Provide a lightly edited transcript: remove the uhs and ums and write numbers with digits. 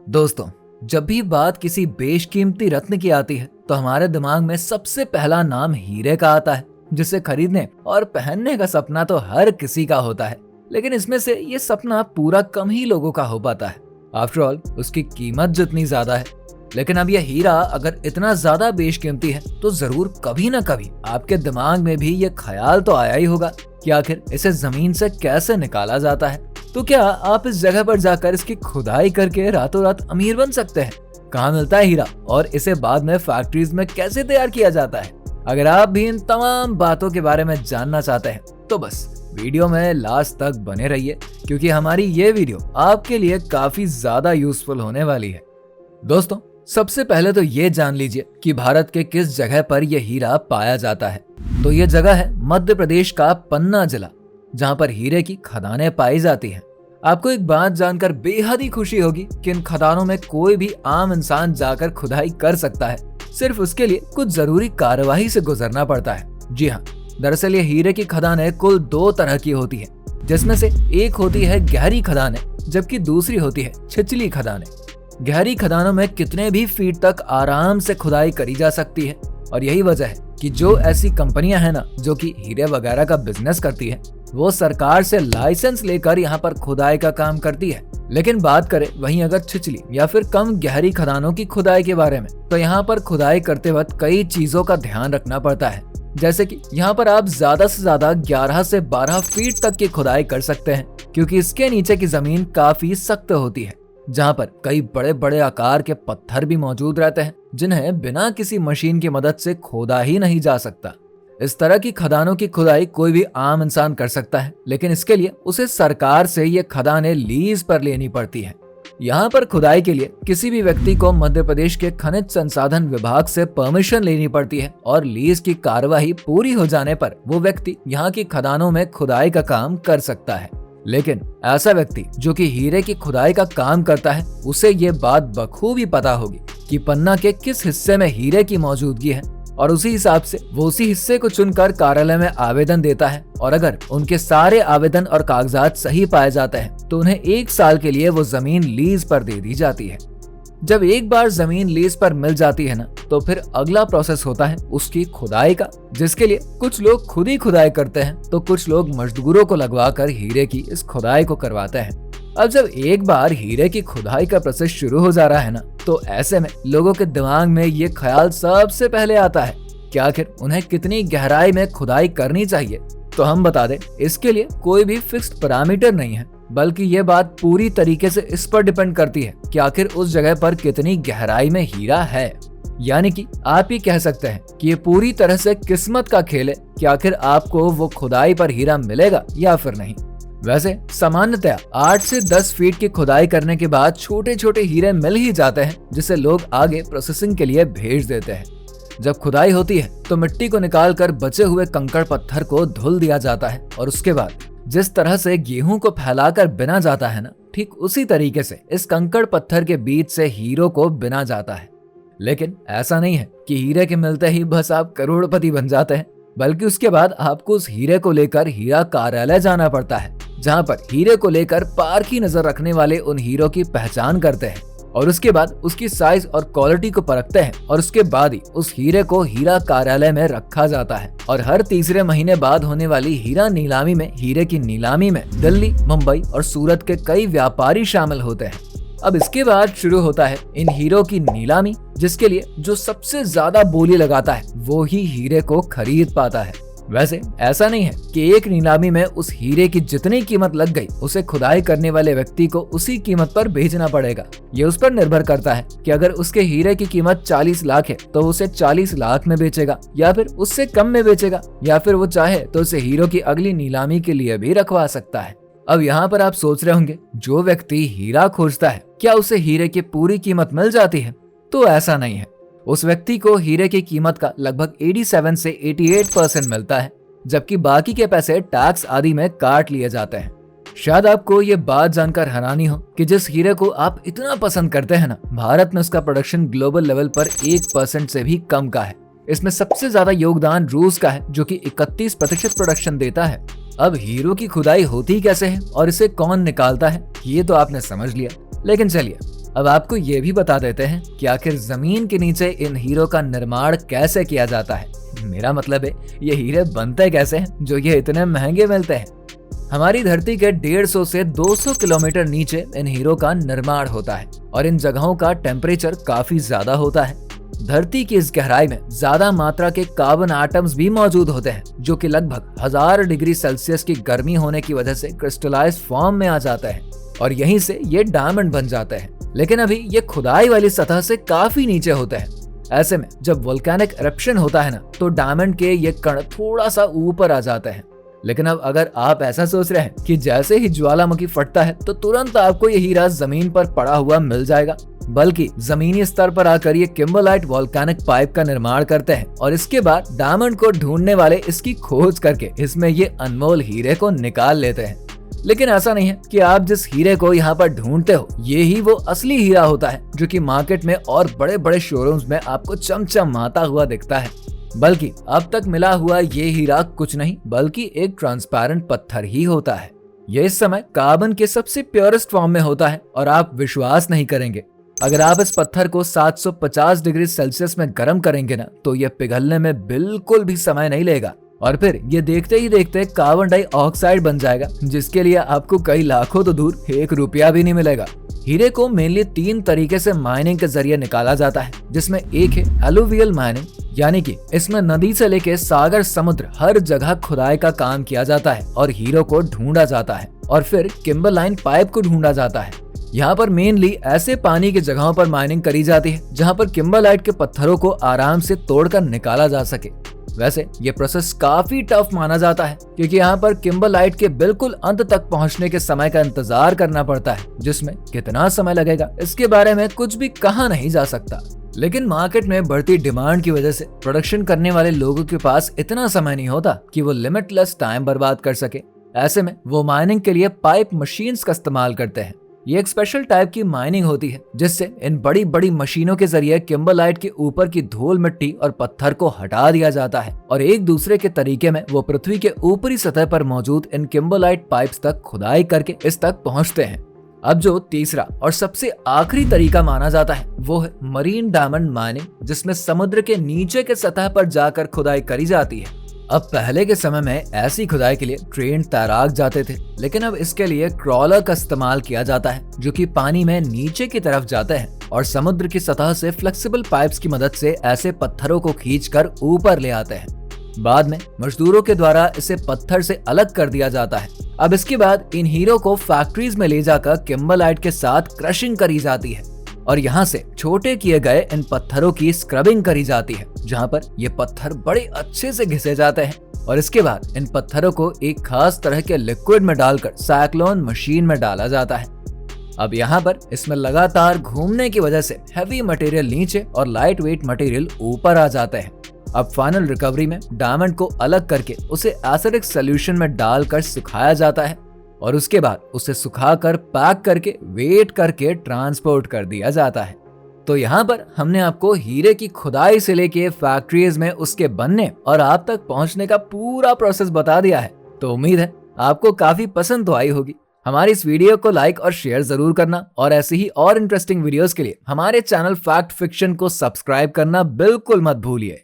दोस्तों, जब भी बात किसी बेशकीमती रत्न की आती है तो हमारे दिमाग में सबसे पहला नाम हीरे का आता है, जिसे खरीदने और पहनने का सपना तो हर किसी का होता है। लेकिन इसमें से ये सपना पूरा कम ही लोगों का हो पाता है। आफ्टर ऑल, उसकी कीमत जितनी ज्यादा है। लेकिन अब यह हीरा अगर इतना ज्यादा बेशकीमती है तो जरूर कभी ना कभी आपके दिमाग में भी ये ख्याल तो आया ही होगा कि आखिर इसे जमीन से कैसे निकाला जाता है। तो क्या आप इस जगह पर जाकर इसकी खुदाई करके रातों रात अमीर बन सकते हैं? कहाँ मिलता है हीरा और इसे बाद में फैक्ट्रीज में कैसे तैयार किया जाता है? अगर आप भी इन तमाम बातों के बारे में जानना चाहते हैं तो बस वीडियो में लास्ट तक बने रहिए, क्योंकि हमारी ये वीडियो आपके लिए काफी ज्यादा यूजफुल होने वाली है। दोस्तों, सबसे पहले तो ये जान लीजिए कि भारत के किस जगह पर यह हीरा पाया जाता है। तो ये जगह है मध्य प्रदेश का पन्ना जिला, जहाँ पर हीरे की खदानें पाई जाती हैं। आपको एक बात जानकर बेहद ही खुशी होगी कि इन खदानों में कोई भी आम इंसान जाकर खुदाई कर सकता है। सिर्फ उसके लिए कुछ जरूरी कार्यवाही से गुजरना पड़ता है। जी हाँ, दरअसल ये हीरे की खदानें कुल 2 तरह की होती हैं, जिसमें से एक होती है गहरी खदानें, जबकि दूसरी होती है छिछली खदानें। गहरी खदानों में कितने भी फीट तक आराम से खुदाई करी जा सकती है, और यही वजह है कि जो ऐसी कंपनियां हैं ना जो कि हीरे वगैरह का बिजनेस करती है, वो सरकार से लाइसेंस लेकर यहाँ पर खुदाई का काम करती है। लेकिन बात करें वहीं अगर छिछली या फिर कम गहरी खदानों की खुदाई के बारे में, तो यहाँ पर खुदाई करते वक्त कई चीजों का ध्यान रखना पड़ता है। जैसे कि यहाँ पर आप ज्यादा से ज्यादा 11 से 12 फीट तक की खुदाई कर सकते हैं, क्योंकि इसके नीचे की जमीन काफी सख्त होती है, जहाँ पर कई बड़े बड़े आकार के पत्थर भी मौजूद रहते हैं, जिन्हें बिना किसी मशीन की मदद से खोदा ही नहीं जा सकता। इस तरह की खदानों की खुदाई कोई भी आम इंसान कर सकता है, लेकिन इसके लिए उसे सरकार से ये खदानें लीज पर लेनी पड़ती है। यहाँ पर खुदाई के लिए किसी भी व्यक्ति को मध्य प्रदेश के खनिज संसाधन विभाग से परमिशन लेनी पड़ती है, और लीज की कार्यवाही पूरी हो जाने पर वो व्यक्ति यहाँ की खदानों में खुदाई का काम कर सकता है। लेकिन ऐसा व्यक्ति जो कि हीरे की खुदाई का काम करता है, उसे ये बात बखूबी पता होगी कि पन्ना के किस हिस्से में हीरे की मौजूदगी है, और उसी हिसाब से वो उसी हिस्से को चुनकर कार्यालय में आवेदन देता है। और अगर उनके सारे आवेदन और कागजात सही पाए जाते हैं तो उन्हें 1 साल के लिए वो जमीन लीज पर दे दी जाती है। जब एक बार जमीन लीज पर मिल जाती है ना, तो फिर अगला प्रोसेस होता है उसकी खुदाई का, जिसके लिए कुछ लोग खुद ही खुदाई करते हैं तो कुछ लोग मजदूरों को लगवाकर हीरे की इस खुदाई को करवाते हैं। अब जब एक बार हीरे की खुदाई का प्रोसेस शुरू हो जा रहा है ना, तो ऐसे में लोगों के दिमाग में ये ख्याल सबसे पहले आता है कि आखिर उन्हें कितनी गहराई में खुदाई करनी चाहिए। तो हम बता दें, इसके लिए कोई भी फिक्स्ड पैरामीटर नहीं है, बल्कि ये बात पूरी तरीके से इस पर डिपेंड करती है कि आखिर उस जगह पर कितनी गहराई में हीरा है। यानी कि आप ही कह सकते हैं कि ये पूरी तरह से किस्मत का खेल है कि आखिर आपको वो खुदाई पर हीरा मिलेगा या फिर नहीं। वैसे सामान्यतया 8 से 10 फीट की खुदाई करने के बाद छोटे छोटे हीरे मिल ही जाते हैं, जिसे लोग आगे प्रोसेसिंग के लिए भेज देते हैं। जब खुदाई होती है तो मिट्टी को निकालकर बचे हुए कंकड़ पत्थर को धुल दिया जाता है, और उसके बाद जिस तरह से गेहूं को फैलाकर बिना जाता है ना, ठीक उसी तरीके से इस कंकड़ पत्थर के बीच से हीरों को बिना जाता है। लेकिन ऐसा नहीं है कि हीरे के मिलते ही बस आप करोड़पति बन जाते हैं, बल्कि उसके बाद आपको उस हीरे को लेकर हीरा कार्यालय जाना पड़ता है, जहाँ पर हीरे को लेकर पारखी नजर रखने वाले उन हीरों की पहचान करते हैं, और उसके बाद उसकी साइज और क्वालिटी को परखते हैं, और उसके बाद ही उस हीरे को हीरा कार्यालय में रखा जाता है। और हर तीसरे महीने बाद होने वाली हीरा नीलामी में हीरे की नीलामी में दिल्ली, मुंबई और सूरत के कई व्यापारी शामिल होते हैं। अब इसके बाद शुरू होता है इन हीरों की नीलामी, जिसके लिए जो सबसे ज्यादा बोली लगाता है वो ही हीरे को खरीद पाता है। वैसे ऐसा नहीं है कि एक नीलामी में उस हीरे की जितनी कीमत लग गई, उसे खुदाई करने वाले व्यक्ति को उसी कीमत पर बेचना पड़ेगा। ये उस पर निर्भर करता है कि अगर उसके हीरे की कीमत 40 लाख है तो उसे 40 लाख में बेचेगा, या फिर उससे कम में बेचेगा, या फिर वो चाहे तो उसे हीरो की अगली नीलामी के लिए भी रखवा सकता है। अब यहाँ पर आप सोच रहे होंगे, जो व्यक्ति हीरा खोजता है क्या उसे हीरे की पूरी कीमत मिल जाती है? तो ऐसा नहीं है। उस व्यक्ति को हीरे की कीमत का लगभग 87 से 88% मिलता है, जबकि बाकी के पैसे टैक्स आदि में काट लिए जाते हैं। शायद आपको ये बात जानकर हैरानी हो कि जिस हीरे को आप इतना पसंद करते हैं ना, भारत में उसका प्रोडक्शन ग्लोबल लेवल पर 1% से भी कम का है। इसमें सबसे ज्यादा योगदान रूस का है, जो कि 31% प्रोडक्शन देता है। अब हीरो की खुदाई होती कैसे है और इसे कौन निकालता है, ये तो आपने समझ लिया। लेकिन चलिए अब आपको ये भी बता देते हैं कि आखिर जमीन के नीचे इन हीरो का निर्माण कैसे किया जाता है। मेरा मतलब है ये हीरे बनते कैसे हैं जो ये इतने महंगे मिलते हैं। हमारी धरती के 150 से 200 किलोमीटर नीचे इन हीरो का निर्माण होता है और इन जगहों का टेम्परेचर काफी ज्यादा होता है। धरती की इस गहराई में ज्यादा मात्रा के कार्बन एटम्स भी मौजूद होते हैं जो कि लगभग 1000 डिग्री सेल्सियस की गर्मी होने की वजह से क्रिस्टलाइज फॉर्म में आ जाते हैं और यहीं से ये डायमंड बन जाते हैं। लेकिन अभी ये खुदाई वाली सतह से काफी नीचे होते हैं। ऐसे में जब वोल्केनिक इरप्शन होता है ना, तो डायमंड के ये कण थोड़ा सा ऊपर आ जाते हैं। लेकिन अब अगर आप ऐसा सोच रहे हैं कि जैसे ही ज्वालामुखी फटता है तो तुरंत आपको ये हीरा जमीन पर पड़ा हुआ मिल जाएगा, बल्कि जमीनी स्तर पर आकर ये किम्बरलाइट वोल्केनिक पाइप का निर्माण करते हैं और इसके बाद डायमंड को ढूंढने वाले इसकी खोज करके इसमें ये अनमोल हीरे को निकाल लेते हैं। लेकिन ऐसा नहीं है कि आप जिस हीरे को यहाँ पर ढूंढते हो ये ही वो असली हीरा होता है जो कि मार्केट में और बड़े बड़े शोरूम्स में आपको चमचमाता हुआ दिखता है, बल्कि अब तक मिला हुआ ये हीरा कुछ नहीं बल्कि एक ट्रांसपेरेंट पत्थर ही होता है। ये इस समय कार्बन के सबसे प्योरेस्ट फॉर्म में होता है और आप विश्वास नहीं करेंगे, अगर आप इस पत्थर को 750 डिग्री सेल्सियस में गर्म करेंगे ना, तो ये पिघलने में बिल्कुल भी समय नहीं लेगा और फिर ये देखते ही देखते कार्बन डाइऑक्साइड बन जाएगा, जिसके लिए आपको कई लाखों तो दूर 1 रुपया भी नहीं मिलेगा। हीरे को मेनली 3 तरीके से माइनिंग के जरिए निकाला जाता है, जिसमें एक है एलुवियल माइनिंग, यानी कि इसमें नदी से लेके सागर समुद्र हर जगह खुदाई का काम किया जाता है और हीरो को ढूंढा जाता है। और फिर किम्बरलाइन पाइप को ढूंढा जाता है। यहाँ पर मेनली ऐसे पानी की जगहों पर माइनिंग करी जाती है जहाँ पर किम्बरलाइट के पत्थरों को आराम से तोड़कर निकाला जा सके। वैसे ये प्रोसेस काफी टफ माना जाता है क्योंकि यहाँ पर किम्बरलाइट के बिल्कुल अंत तक पहुँचने के समय का इंतजार करना पड़ता है, जिसमें कितना समय लगेगा इसके बारे में कुछ भी कहा नहीं जा सकता। लेकिन मार्केट में बढ़ती डिमांड की वजह से प्रोडक्शन करने वाले लोगों के पास इतना समय नहीं होता कि वो लिमिटलेस टाइम बर्बाद कर सके। ऐसे में वो माइनिंग के लिए पाइप मशीन्स का इस्तेमाल करते हैं। ये एक स्पेशल टाइप की माइनिंग होती है जिससे इन बड़ी बड़ी मशीनों के जरिए किम्बरलाइट के ऊपर की धूल मिट्टी और पत्थर को हटा दिया जाता है और एक दूसरे के तरीके में वो पृथ्वी के ऊपरी सतह पर मौजूद इन किम्बरलाइट पाइप्स तक खुदाई करके इस तक पहुंचते हैं। अब जो तीसरा और सबसे आखिरी तरीका माना जाता है वो है मरीन डायमंड माइनिंग, जिसमें समुद्र के नीचे के सतह पर जाकर खुदाई करी जाती है। अब पहले के समय में ऐसी खुदाई के लिए ट्रेंड तैराक जाते थे, लेकिन अब इसके लिए क्रॉलर का इस्तेमाल किया जाता है जो कि पानी में नीचे की तरफ जाते हैं और समुद्र की सतह से फ्लेक्सिबल पाइप्स की मदद से ऐसे पत्थरों को खींचकर ऊपर ले आते हैं। बाद में मजदूरों के द्वारा इसे पत्थर से अलग कर दिया जाता है। अब इसके बाद इन हीरो को फैक्ट्रीज में ले जाकर किम्बरलाइट के साथ क्रशिंग करी जाती है और यहाँ से छोटे किए गए इन पत्थरों की स्क्रबिंग करी जाती है, जहाँ पर ये पत्थर बड़े अच्छे से घिसे जाते हैं और इसके बाद इन पत्थरों को एक खास तरह के लिक्विड में डालकर साइक्लोन मशीन में डाला जाता है। अब यहाँ पर इसमें लगातार घूमने की वजह से हैवी मटेरियल नीचे और लाइट वेट मटेरियल ऊपर आ जाते हैं। अब फाइनल रिकवरी में डायमंड को अलग करके उसे एसिडिक सोल्यूशन में डालकर सुखाया जाता है और उसके बाद उसे सुखाकर पैक करके वेट करके ट्रांसपोर्ट कर दिया जाता है। तो यहाँ पर हमने आपको हीरे की खुदाई से लेके फैक्ट्रीज में उसके बनने और आप तक पहुँचने का पूरा प्रोसेस बता दिया है। तो उम्मीद है आपको काफी पसंद तो आई होगी। हमारी इस वीडियो को लाइक और शेयर जरूर करना और ऐसी ही और इंटरेस्टिंग वीडियोस के लिए हमारे चैनल फैक्ट फिक्शन को सब्सक्राइब करना बिल्कुल मत भूलिए।